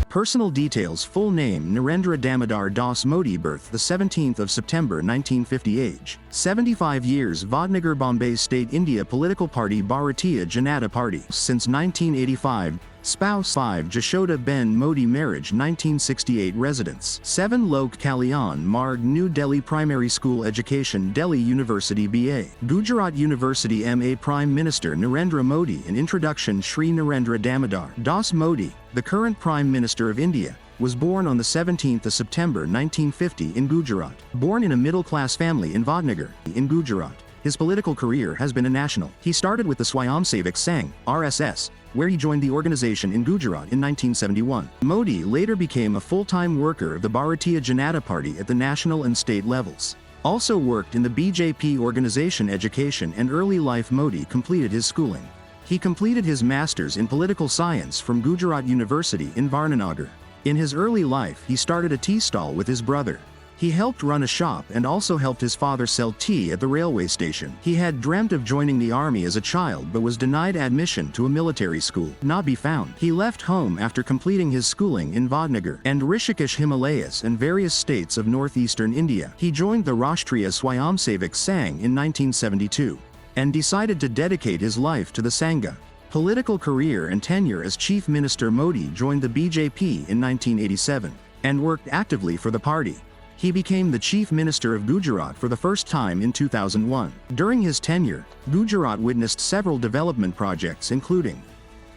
Personal details: full name Narendra Damodar Das Modi, birth the 17th of September 1950, age 75 years, Vadnagar, Bombay State, India, political party Bharatiya Janata Party since 1985, spouse 5 Jashoda Ben Modi, marriage 1968, residence 7 Lok Kalyan Marg, New Delhi, primary school education Delhi University BA, Gujarat University MA, Prime Minister Narendra Modi. An introduction: Shri Narendra Damodar Das Modi, the current Prime Minister of India, was born on the 17th of September 1950 in Gujarat. Born in a middle-class family in Vadnagar, in Gujarat, his political career has been a national. He started with the Swayamsevak Sangh, RSS, where he joined the organization in Gujarat in 1971. Modi later became a full-time worker of the Bharatiya Janata Party at the national and state levels. Also worked in the BJP organization education and early life. Modi completed his schooling. He completed his master's in political science from Gujarat University in Varnanagar. In his early life, he started a tea stall with his brother. He helped run a shop and also helped his father sell tea at the railway station. He had dreamt of joining the army as a child but was denied admission to a military school. Not be found. He left home after completing his schooling in Vadnagar and Rishikesh, Himalayas, and various states of northeastern India. He joined the Rashtriya Swayamsevak Sangh in 1972 and decided to dedicate his life to the Sangha. Political career and tenure: as Chief Minister, Modi joined the BJP in 1987 and worked actively for the party. He became the Chief Minister of Gujarat for the first time in 2001. During his tenure, Gujarat witnessed several development projects, including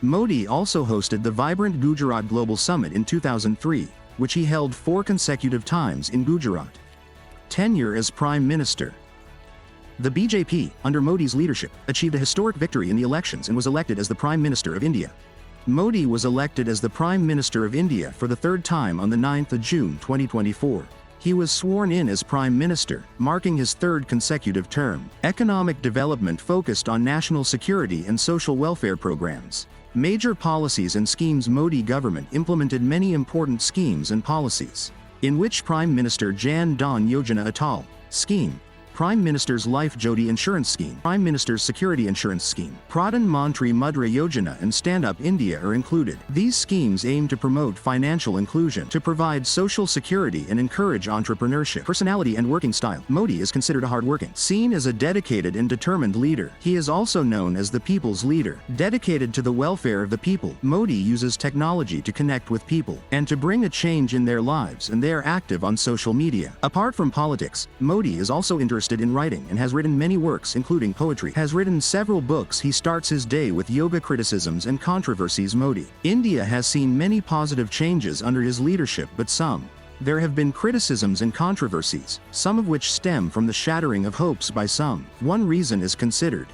Modi also hosted the vibrant Gujarat Global Summit in 2003, which he held 4 consecutive times in Gujarat. Tenure as Prime Minister: the BJP, under Modi's leadership, achieved a historic victory in the elections and was elected as the Prime Minister of India. Modi was elected as the Prime Minister of India for the 3rd time on the 9th of June 2024. He was sworn in as Prime Minister, marking his 3rd consecutive term. Economic development focused on national security and social welfare programs. Major policies and schemes: Modi government implemented many important schemes and policies, in which Prime Minister Jan Dhan Yojana Atal scheme, Prime Minister's Life Jyoti Insurance Scheme, Prime Minister's Security Insurance Scheme, Pradhan Mantri Mudra Yojana, and Stand Up India are included. These schemes aim to promote financial inclusion, to provide social security, and encourage entrepreneurship. Personality and working style: Modi is considered a hard-working, seen as a dedicated and determined leader. He is also known as the people's leader. Dedicated to the welfare of the people, Modi uses technology to connect with people and to bring a change in their lives, and they are active on social media. Apart from politics, Modi is also interested in writing and has written many works, including poetry. Has written several books. He starts his day with yoga criticisms and controversies. Modi. India has seen many positive changes under his leadership, but there have been criticisms and controversies, some of which stem from the shattering of hopes by some. One reason is considered